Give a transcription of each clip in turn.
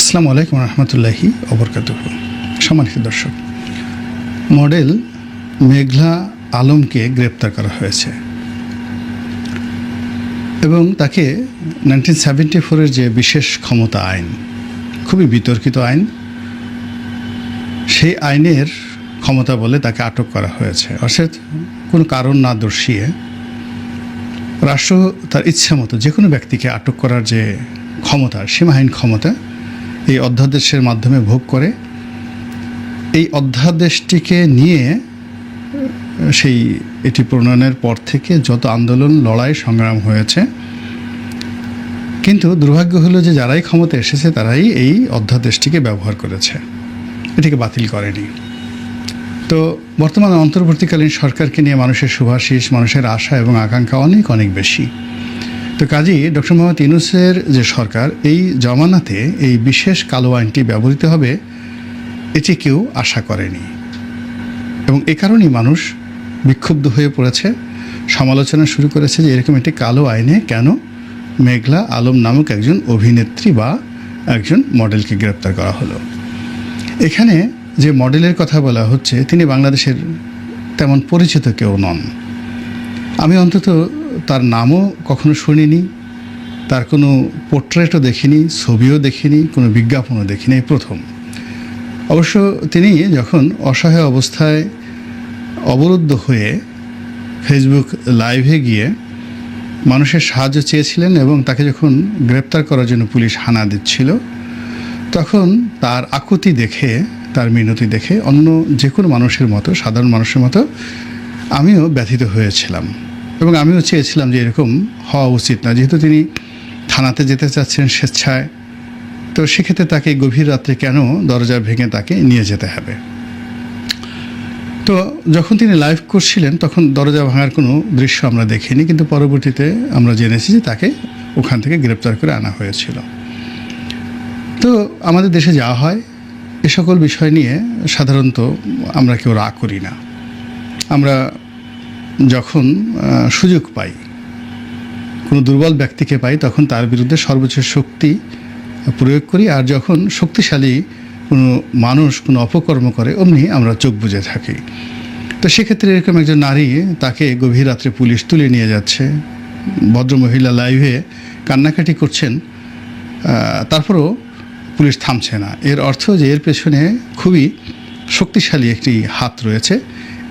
আসসালামু আলাইকুম রহমতুল্লাহি ওবরকাতুহু। সম্মানিত দর্শক, মডেল মেঘলা আলমকে গ্রেপ্তার করা হয়েছে এবং তাকে 1974-এর যে বিশেষ ক্ষমতা আইন, খুবই বিতর্কিত আইন, সেই আইনের ক্ষমতা বলে তাকে আটক করা হয়েছে। অর্থাৎ কোনো কারণ না দর্শিয়ে রাষ্ট্র তার ইচ্ছা মতো যে কোনো ব্যক্তিকে আটক করার যে ক্ষমতা, সীমাহীন ক্ষমতা, এই অধ্যাদেশের মাধ্যমে ভোগ করে। এই অধ্যাদেশটিকে নিয়ে এটি প্রণয়নের পর থেকে যত আন্দোলন, লড়াই, সংগ্রাম হয়েছে, কিন্তু দুর্ভাগ্য হলো যে যারাই ক্ষমতা এসেছে তারাই এই অধ্যাদেশটিকে ব্যবহার করেছে, এটিকে বাতিল করেনি। তো বর্তমানে অন্তর্বর্তীকালীন সরকারকে নিয়ে মানুষের শুভাশিস, মানুষের আশা এবং আকাঙ্ক্ষা অনেক অনেক বেশি। তো কাজেই ডক্টর মোহাম্মদ ইউনূসের যে সরকার, এই জমানাতে এই বিশেষ কালো আইনটি ব্যবহৃত হবে এটি কেউ আশা করেনি এবং এ কারণেই মানুষ বিক্ষুব্ধ হয়ে পড়েছে, সমালোচনা শুরু করেছে যে এরকম একটি কালো আইনে কেন মেঘলা আলম নামক একজন অভিনেত্রী বা একজন মডেলকে গ্রেপ্তার করা হলো। এখানে যে মডেলের কথা বলা হচ্ছে তিনি বাংলাদেশের তেমন পরিচিত কেউ নন। আমি অন্তত তার নামও কখনো শুনিনি, তার কোনো পোর্ট্রেটও দেখিনি, ছবিও দেখিনি, কোনো বিজ্ঞাপনও দেখিনি, প্রথম। অবশ্য তিনি যখন অসহায় অবস্থায় অবরুদ্ধ হয়ে ফেসবুক লাইভে গিয়ে মানুষের সাহায্য চেয়েছিলেন এবং তাকে যখন গ্রেপ্তার করার জন্য পুলিশ হানা দিচ্ছিল, তখন তার আকুতি দেখে, তার মিনতি দেখে অন্য যে কোনো মানুষের মতো, সাধারণ মানুষের মতো আমিও ব্যথিত হয়েছিলাম এবং আমিও চেয়েছিলাম যে এরকম হওয়া উচিত না। যেহেতু তিনি থানাতে যেতে চাচ্ছেন স্বেচ্ছায়, তো সেক্ষেত্রে তাকে গভীর রাত্রে কেন দরজা ভেঙে তাকে নিয়ে যেতে হবে? তো যখন তিনি লাইভ করছিলেন তখন দরজা ভাঙার কোনো দৃশ্য আমরা দেখিনি, কিন্তু পরবর্তীতে আমরা জেনেছি যে তাকে ওখান থেকে গ্রেপ্তার করে আনা হয়েছিল। তো আমাদের দেশে যাওয়া হয়, এ সকল বিষয় নিয়ে সাধারণত আমরা কেউ রাগ করি না। আমরা যখন সুযোগ পাই, কোনো দুর্বল ব্যক্তিকে পাই, তখন তার বিরুদ্ধে সর্বোচ্চ শক্তি প্রয়োগ করি, আর যখন শক্তিশালী কোনো মানুষ কোনো অপকর্ম করে অমনি আমরা চোখ বুজে থাকি। তো সেক্ষেত্রে এরকম একজন নারী, তাকে গভীর রাত্রে পুলিশ তুলে নিয়ে যাচ্ছে, ভদ্রমহিলা লাইভে কান্নাকাটি করছেন, তারপরেও পুলিশ থামছে না। এর অর্থ যে এর পেছনে খুবই শক্তিশালী একটি হাত রয়েছে।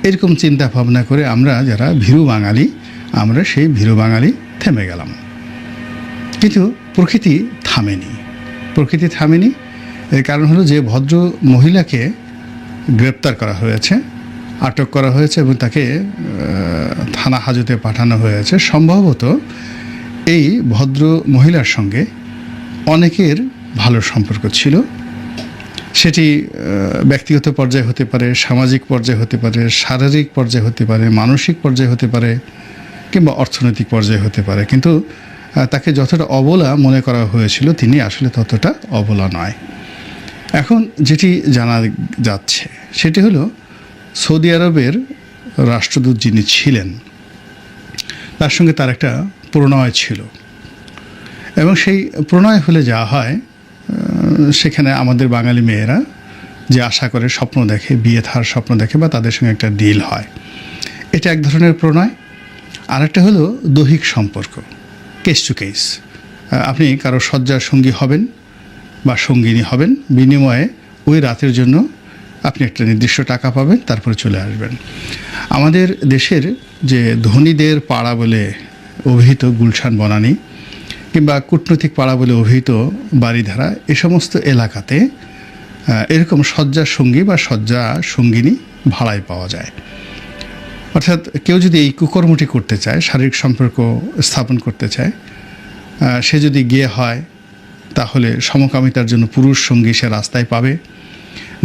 এরকম চিন্তা ভাবনা করে আমরা যারা ভীরু বাঙালি, আমরা সেই ভীরু বাঙালি থেমে গেলাম। কিন্তু প্রকৃতি থামেনি। এর কারণ হলো যে ভদ্র মহিলাকে গ্রেপ্তার করা হয়েছে, আটক করা হয়েছে এবং তাকে থানা হাজতে পাঠানো হয়েছে। সম্ভবত এই ভদ্র মহিলার সঙ্গে অনেকের ভালো সম্পর্ক ছিল। সেটি ব্যক্তিগত পর্যায়ে হতে পারে, সামাজিক পর্যায়ে হতে পারে, শারীরিক পর্যায়ে হতে পারে, মানসিক পর্যায়ে হতে পারে, কিংবা অর্থনৈতিক পর্যায়ে হতে পারে। কিন্তু তাকে যতটা অবলা মনে করা হয়েছিল, তিনি আসলে ততটা অবলা নয়। এখন যেটি জানা যাচ্ছে সেটি হলো সৌদি আরবের রাষ্ট্রদূত যিনি ছিলেন, তার সঙ্গে তার একটা প্রণয় ছিল এবং সেই প্রণয় হলে যা হয়, সেখানে আমাদের বাঙালি মেয়েরা যে আশা করে, স্বপ্ন দেখে, বিয়ে থার স্বপ্ন দেখে বা তাদের সঙ্গে একটা ডিল হয়, এটা এক ধরনের প্রণয়। আরেকটা হলো দৈহিক সম্পর্ক, কেস টু কেস। আপনি কারো শয্যার সঙ্গী হবেন বা সঙ্গিনী হবেন, বিনিময়ে ওই রাতের জন্য আপনি একটা নির্দিষ্ট টাকা পাবেন, তারপরে চলে আসবেন। আমাদের দেশের যে ধনীদের পাড়া বলে অভিহিত গুলশান বনানী, কিংবা কূটনৈতিক পাড়া বলে অভিহিত বাড়িধারা, এ সমস্ত এলাকাতে এরকম শয্যার সঙ্গী বা শয্যা সঙ্গিনী ভাড়ায় পাওয়া যায়। অর্থাৎ কেউ যদি এই কুকর্মটি করতে চায়, শারীরিক সম্পর্ক স্থাপন করতে চায়, সে যদি গিয়ে হয়, তাহলে সমকামিতার জন্য পুরুষ সঙ্গী সে রাস্তায় পাবে,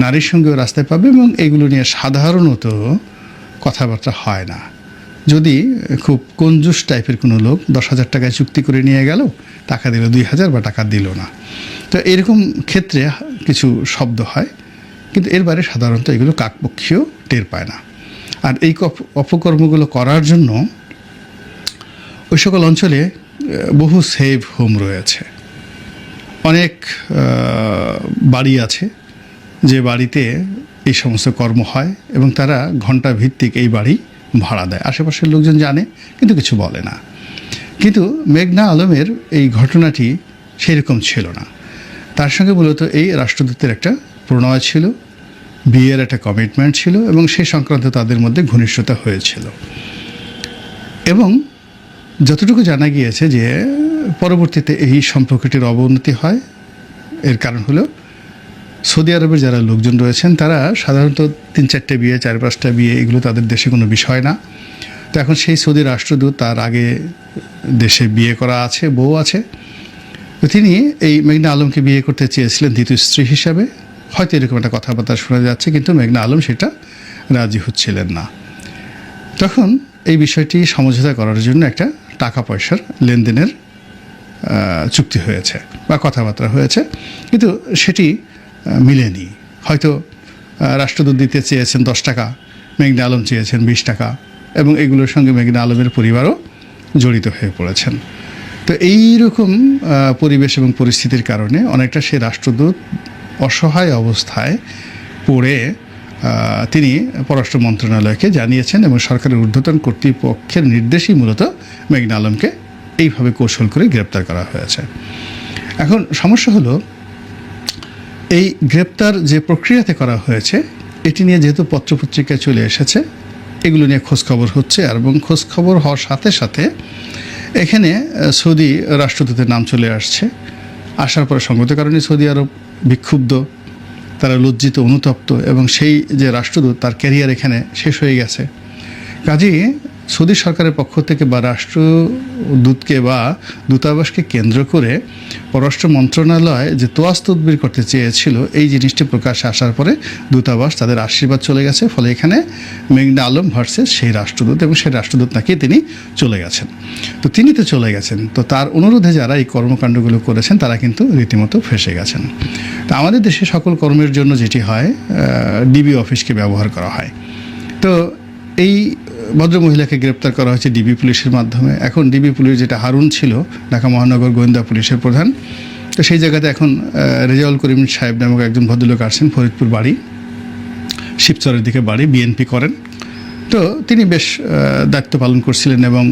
নারীর সঙ্গেও রাস্তায় পাবে এবং এগুলো নিয়ে সাধারণত কথাবার্তা হয় না। যদি খুব কঞ্জুস টাইপের কোনো লোক 10,000 টাকায় চুক্তি করে নিয়ে গেল, টাকা দিল 2,000 বা টাকা দিল না, তো এরকম ক্ষেত্রে কিছু শব্দ হয়, কিন্তু এর বাইরে সাধারণত এগুলো কাকপক্ষীয় টের পায় না। আর এই অপকর্মগুলো করার জন্য ওই সকল অঞ্চলে বহু সেভ হোম রয়েছে। অনেক বাড়ি আছে, যে বাড়িতে এই সমস্ত কর্ম হয় এবং তারা ঘন্টা ভিত্তিক এই বাড়ি ভাড়া দেয়। আশেপাশের লোকজন জানে কিন্তু কিছু বলে না। কিন্তু মেঘনা আলমের এই ঘটনাটি সেরকম ছিল না। তার সঙ্গে মূলত এই রাষ্ট্রদূতের একটা প্রণয় ছিল, বিয়ের একটা কমিটমেন্ট ছিল এবং সেই সংক্রান্ত তাদের মধ্যে ঘনিষ্ঠতা হয়েছিল। এবং যতটুকু জানা গিয়েছে যে পরবর্তীতে এই সম্পর্কটির অবনতি হয়। এর কারণ হলো সৌদি আরবের যারা লোকজন রয়েছেন তারা সাধারণত 3-4টে বিয়ে, 4-5টা বিয়ে এগুলো তাদের দেশে কোনো বিষয় না। তো এখন সেই সৌদি রাষ্ট্রদূত, তার আগে দেশে বিয়ে করা আছে, বউ আছে, তো তিনি এই মেঘনা আলমকে বিয়ে করতে চেয়েছিলেন দ্বিতীয় স্ত্রী হিসাবে। হয়তো এরকম একটা কথাবার্তা শোনা যাচ্ছে, কিন্তু মেঘনা আলম সেটা রাজি হচ্ছিলেন না। তখন এই বিষয়টি সমঝোতা করার জন্য একটা টাকা পয়সার লেনদেনের চুক্তি হয়েছে বা কথাবার্তা হয়েছে, কিন্তু সেটি মিলেনি। হয়তো রাষ্ট্রদূত দিতে চেয়েছেন 10 টাকা, মেঘনা আলম চেয়েছেন 20 টাকা, এবং এগুলোর সঙ্গে মেঘনা আলমের পরিবারও জড়িত হয়ে পড়েছেন। তো এই রকম পরিবেশ এবং পরিস্থিতির কারণে অনেকটা সে রাষ্ট্রদূত অসহায় অবস্থায় পড়ে তিনি পররাষ্ট্র মন্ত্রণালয়কে জানিয়েছেন এবং সরকারের ঊর্ধ্বতন কর্তৃপক্ষের নির্দেশেই মূলত মেঘনা আলমকে এইভাবে কৌশল করে গ্রেপ্তার করা হয়েছে। এখন সমস্যা হলো, এই গ্রেপ্তার যে প্রক্রিয়াতে করা হয়েছে এটি নিয়ে যেহেতু পত্রপত্রিকায় চলে এসেছে, এগুলো নিয়ে খোঁজখবর হচ্ছে, এবং খোঁজখবর হওয়ার সাথে সাথে এখানে সৌদি রাষ্ট্রদূতের নাম চলে আসছে। আসার পরে সঙ্গত কারণে সৌদি আরব বিক্ষুব্ধ, তারা লজ্জিত, অনুতপ্ত, এবং সেই যে রাষ্ট্রদূত তার ক্যারিয়ার এখানে শেষ হয়ে গেছে। কাজেই সৌদি সরকারের পক্ষ থেকে বা রাষ্ট্রদূতকে বা দূতাবাসকে কেন্দ্র করে পররাষ্ট্র মন্ত্রণালয় যে তোয়াজ তদবির করতে চেয়েছিল, এই জিনিসটি প্রকাশ্যে আসার পরে দূতাবাস তাদের আশীর্বাদ চলে গেছে। ফলে এখানে মেঘনা আলম ভার্সেস সেই রাষ্ট্রদূত, এবং সেই রাষ্ট্রদূত নাকি তিনি চলে গেছেন। তো তিনি তো চলে গেছেন, তো তার অনুরোধে যারা এই কর্মকাণ্ডগুলো করেছেন তারা কিন্তু রীতিমতো ফেঁসে গেছেন। তো আমাদের দেশে সকল কর্মের জন্য যেটি হয়, ডিবি অফিসকে ব্যবহার করা হয়। তো এই ভদ্রমহিলাকে গ্রেপ্তার করা হয়েছে ডিবি পুলিশের মাধ্যমে। এখন ডিবি পুলিশ, যেটা হারুন ছিল ঢাকা মহানগর গোয়েন্দা পুলিশের প্রধান, তো সেই জায়গাতে এখন রেজাউল করিম সাহেব নামক একজন ভদ্রলোক আসছেন, ফরিদপুর বাড়ি, শিবচরের দিকে বাড়ি, বিএনপি করেন। তো তিনি বেশ দায়িত্ব পালন করছিলেন এবং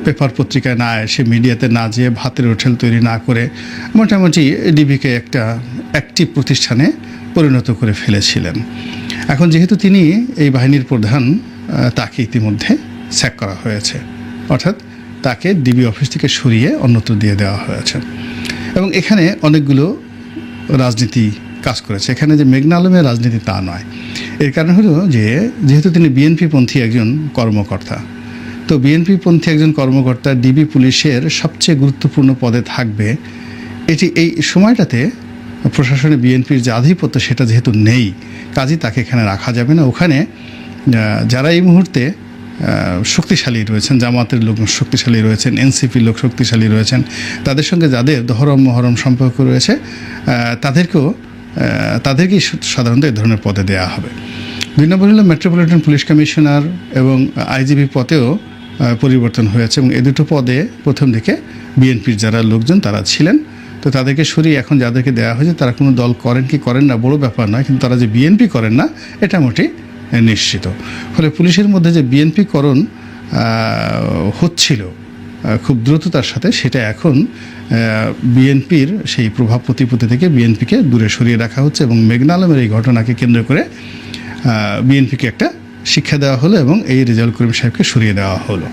পেপার পত্রিকায় না এসে, মিডিয়াতে না যেয়ে, ভাতের হোটেল তৈরি না করে মোটামুটি ডিবিকে একটা অ্যাক্টিভ প্রতিষ্ঠানে পরিণত করে ফেলেছিলেন। এখন যেহেতু তিনি এই বাহিনীর প্রধান, তাকে ইতিমধ্যে স্যাক করা হয়েছে, অর্থাৎ তাকে ডিবি অফিস থেকে সরিয়ে অন্যত্র দিয়ে দেওয়া হয়েছে। এবং এখানে অনেকগুলো রাজনীতি কাজ করেছে। এখানে যে মেঘনা আলমের রাজনীতি তা নয়। এর কারণ হলো যে যেহেতু তিনি বিএনপিপন্থী একজন কর্মকর্তা, তো বিএনপিপন্থী একজন কর্মকর্তা ডিবি পুলিশের সবচেয়ে গুরুত্বপূর্ণ পদে থাকবে, এটি এই সময়টাতে প্রশাসনে বিএনপির যে আধিপত্য সেটা যেহেতু নেই, কাজেই তাকে এখানে রাখা যাবে না। ওখানে যারা এই মুহূর্তে শক্তিশালী রয়েছেন, জামাতের লোক শক্তিশালী রয়েছেন, এনসিপির লোক শক্তিশালী রয়েছেন, তাদের সঙ্গে যাদের দহরম মহরম সম্পর্ক রয়েছে তাদেরকেই সাধারণত এই ধরনের পদে দেওয়া হবে। 2 নম্বর হলো মেট্রোপলিটন পুলিশ কমিশনার এবং আইজিপি পদেও পরিবর্তন হয়েছে, এবং এই দুটো পদে প্রথম দিকে বিএনপির যারা লোকজন তারা ছিলেন। তো তাদেরকে সরিয়ে এখন যাদেরকে দেওয়া হয়েছে তারা কোনো দল করেন কি করেন না বড় ব্যাপার নয়, কিন্তু তারা যে বিএনপি করেন না এটা মোটেই নিশ্চিত। ফলে পুলিশের মধ্যে যে বিএনপিকরণ হচ্ছিল খুব দ্রুততার সাথে, সেটা এখন বিএনপির সেই প্রভাব প্রতিপত্তি থেকে বিএনপিকে দূরে সরিয়ে রাখা হচ্ছে, এবং মেঘনা আলমের এই ঘটনাকে কেন্দ্র করে বিএনপিকে একটা শিক্ষা দেওয়া হলো এবং এই রেজাউল করিম সাহেবকে সরিয়ে দেওয়া হলো।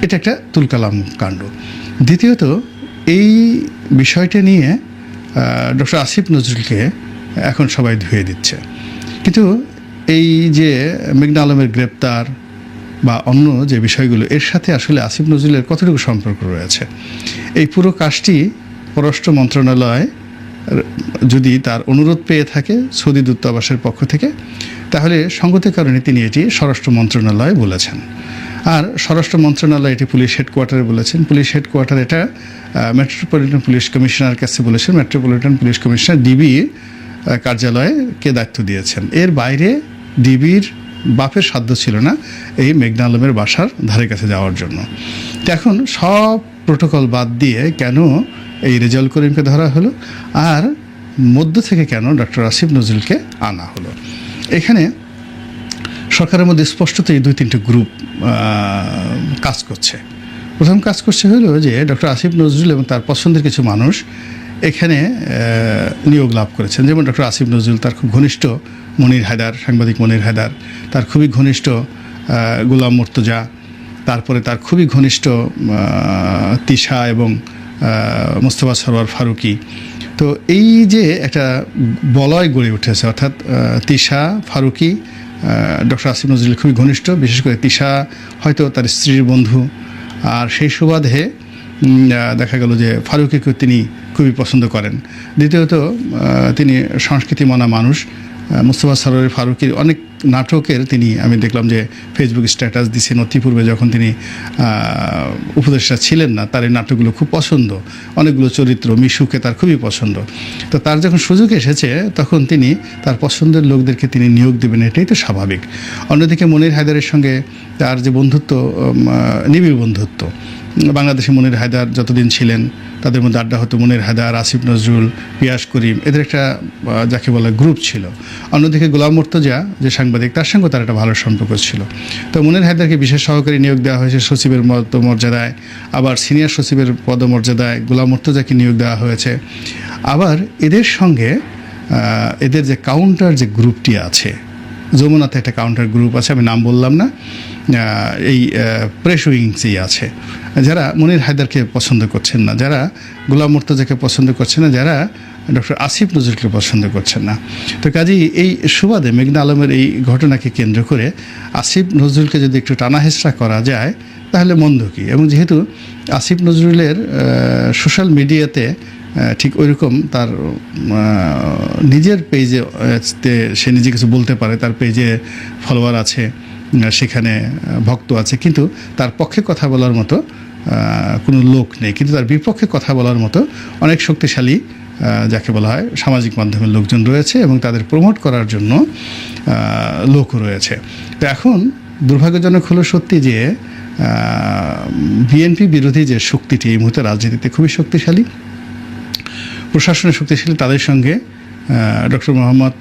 এটা একটা তুলকালাম কাণ্ড। দ্বিতীয়ত, এই বিষয়টা নিয়ে ডক্টর আসিফ নজরুলকে এখন সবাই ধুয়ে দিচ্ছে, কিন্তু এই যে মেঘনা আলমের গ্রেপ্তার বা অন্য যে বিষয়গুলো, এর সাথে আসলে আসিফ নজরুলের কতটুকু সম্পর্ক রয়েছে? এই পুরো কাজটি পররাষ্ট্র মন্ত্রণালয় যদি তার অনুরোধ পেয়ে থাকে সৌদি দূতাবাসের পক্ষ থেকে, তাহলে সঙ্গতের কারণে তিনি এটি স্বরাষ্ট্র মন্ত্রণালয়ে বলেছেন। আর স্বরাষ্ট্র মন্ত্রণালয় এটি পুলিশ হেডকোয়ার্টারে বলেছেন। পুলিশ হেডকোয়ার্টার এটা মেট্রোপলিটন পুলিশ কমিশনার কাছে বলেছেন। মেট্রোপলিটন পুলিশ কমিশনার ডিবি কার্যালয়কে দায়িত্ব দিয়েছেন। এর বাইরে ডিবির বাপের সাধ্য ছিল না এই মেঘনা আলমের বাসার ধারে কাছে যাওয়ার জন্য। তো এখন সব প্রোটোকল বাদ দিয়ে কেন এই রেজাউল করিমকে ধরা হলো? আর মধ্য থেকে কেন ডক্টর আসিফ নজরুলকে আনা হলো? এখানে সরকারের মধ্যে স্পষ্টতই 2-3টে গ্রুপ কাজ করছে। প্রথম কাজ করছে হলো যে ডক্টর আসিফ নজরুল এবং তার পছন্দের কিছু মানুষ এখানে নিয়োগ লাভ করেছেন। যেমন ডক্টর আসিফ নজরুল, তার খুব ঘনিষ্ঠ মনির হায়দার, সাংবাদিক মনির হায়দার, তার খুবই ঘনিষ্ঠ গোলাম মুর্তজা, তারপরে তার খুবই ঘনিষ্ঠ তিশা এবং মোস্তফা সরোয়ার ফারুকী। তো এই যে একটা বলয় গড়ে উঠেছে, অর্থাৎ তিশা, ফারুকী ডক্টর আসিফ নজরুল খুবই ঘনিষ্ঠ, বিশেষ করে তিশা হয়তো তার স্ত্রীর বন্ধু, আর সেই সুবাদে দেখা গেল যে ফারুকীকে তিনি খুবই পছন্দ করেন। দ্বিতীয়ত তিনি সংস্কৃতি মানা মানুষ। মোস্তফা সরোয়ার ফারুকীর অনেক নাটকের তিনি, আমি দেখলাম যে ফেসবুক স্ট্যাটাস দিয়েছেন অতিপূর্বে যখন তিনি উপদেষ্টা ছিলেন না, তার এই নাটকগুলো খুব পছন্দ, অনেকগুলো চরিত্র, মিশুকে তার খুবই পছন্দ। তো তার যখন সুযোগ এসেছে তখন তিনি তার পছন্দের লোকদেরকে তিনি নিয়োগ দেবেন, এটাই তো স্বাভাবিক। অন্যদিকে মনির হায়দারের সঙ্গে তার যে বন্ধুত্ব, নিবিড় বন্ধুত্ব, বাংলাদেশে মনির হায়দার যতদিন ছিলেন তাদের মধ্যে আড্ডা হতো। মনির হায়দার, আসিফ নজরুল, পিয়াস করিম, এদের একটা যাকে বলা গ্রুপ ছিল। অন্যদিকে গোলাম মুর্তজা যে সাংবাদিক, তার সঙ্গে তার একটা ভালো সম্পর্ক ছিল। তো মনির হায়দারকে বিশেষ সহকারী নিয়োগ দেওয়া হয়েছে সচিবের মর্যাদায়, আবার সিনিয়র সচিবের পদমর্যাদায় গোলাম মুর্তজাকে নিয়োগ দেওয়া হয়েছে। আবার এদের সঙ্গে এদের যে কাউন্টার যে গ্রুপটি আছে, যমুনাতে একটা কাউন্টার গ্রুপ আছে, আমি নাম বললাম না, এই প্রেস উইংসই আছে, যারা মনির হায়দারকে পছন্দ করছেন না, যারা গোলাম মুর্তজাকে পছন্দ করছেন না, যারা ডক্টর আসিফ নজরুলকে পছন্দ করছেন না। তো কাজেই এই সুবাদে মেঘনা আলমের এই ঘটনাকে কেন্দ্র করে আসিফ নজরুলকে যদি একটু টানাহেঁচড়া করা যায় তাহলে মন্দ কী? এবং যেহেতু আসিফ নজরুলের সোশ্যাল মিডিয়াতে ঠিক ওইরকম তার নিজের পেজে সে নিজে কিছু বলতে পারে, তার পেজে ফলোয়ার আছে, সেখানে ভক্ত আছে, কিন্তু তার পক্ষে কথা বলার মতো কোনো লোক নেই। কিন্তু তার বিপক্ষে কথা বলার মতো অনেক শক্তিশালী যাকে বলা হয় সামাজিক মাধ্যমের লোকজন রয়েছে এবং তাদের প্রমোট করার জন্য লোকও রয়েছে। তো এখন দুর্ভাগ্যজনক হলো সত্যি যে বিএনপি বিরোধী যে শক্তিটি এই মুহূর্তে রাজনীতিতে খুবই শক্তিশালী, প্রশাসনের শক্তিশালী, তাদের সঙ্গে ডক্টর মোহাম্মদ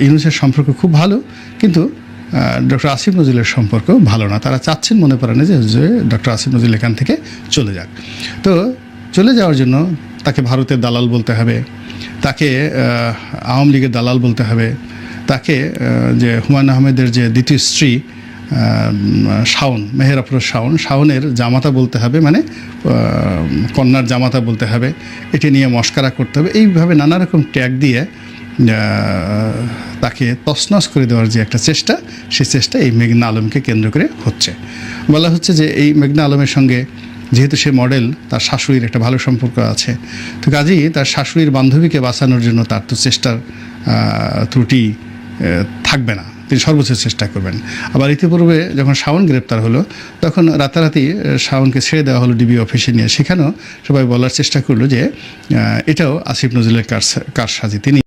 ইউনূসের সম্পর্ক খুব ভালো, কিন্তু ডক্টর আসিফ নজরুলের সম্পর্ক ভালো না। তারা চাচ্ছেন, মনে করেন যে ডক্টর আসিফ নজরুল এখান থেকে চলে যাক। তো চলে যাওয়ার জন্য তাকে ভারতের দালাল বলতে হবে, তাকে আওয়ামী লীগের দালাল বলতে হবে, তাকে যে হুমায়ুন আহমেদের যে দ্বিতীয় স্ত্রী শাওন, মেহের আফরোজ শাওনের জামাতা বলতে হবে, মানে কন্যার জামাতা বলতে হবে, এটি নিয়ে মস্কারা করতে হবে। এইভাবে নানা রকম ট্যাগ দিয়ে তাকে তছনছ করে দেওয়ার যে একটা চেষ্টা, সেই চেষ্টা এই মেঘনা আলমকে কেন্দ্র করে হচ্ছে। বলা হচ্ছে যে এই মেঘনা আলমের সঙ্গে যেহেতু সে মডেল, তার শাশুড়ির একটা ভালো সম্পর্ক আছে, তো কাজেই তার শাশুড়ির বান্ধবীকে বাঁচানোর জন্য তার তো চেষ্টার ত্রুটি থাকবে না, তিনি সর্বোচ্চ চেষ্টা করবেন। আবার ইতিপূর্বে যখন শাওন গ্রেপ্তার হলো তখন রাতারাতি শাওনকে ছেড়ে দেওয়া হলো ডিবি অফিসে নিয়ে, সেখানেও সবাই বলার চেষ্টা করলো যে এটাও আসিফ নজরুলের কারসাজি, তিনি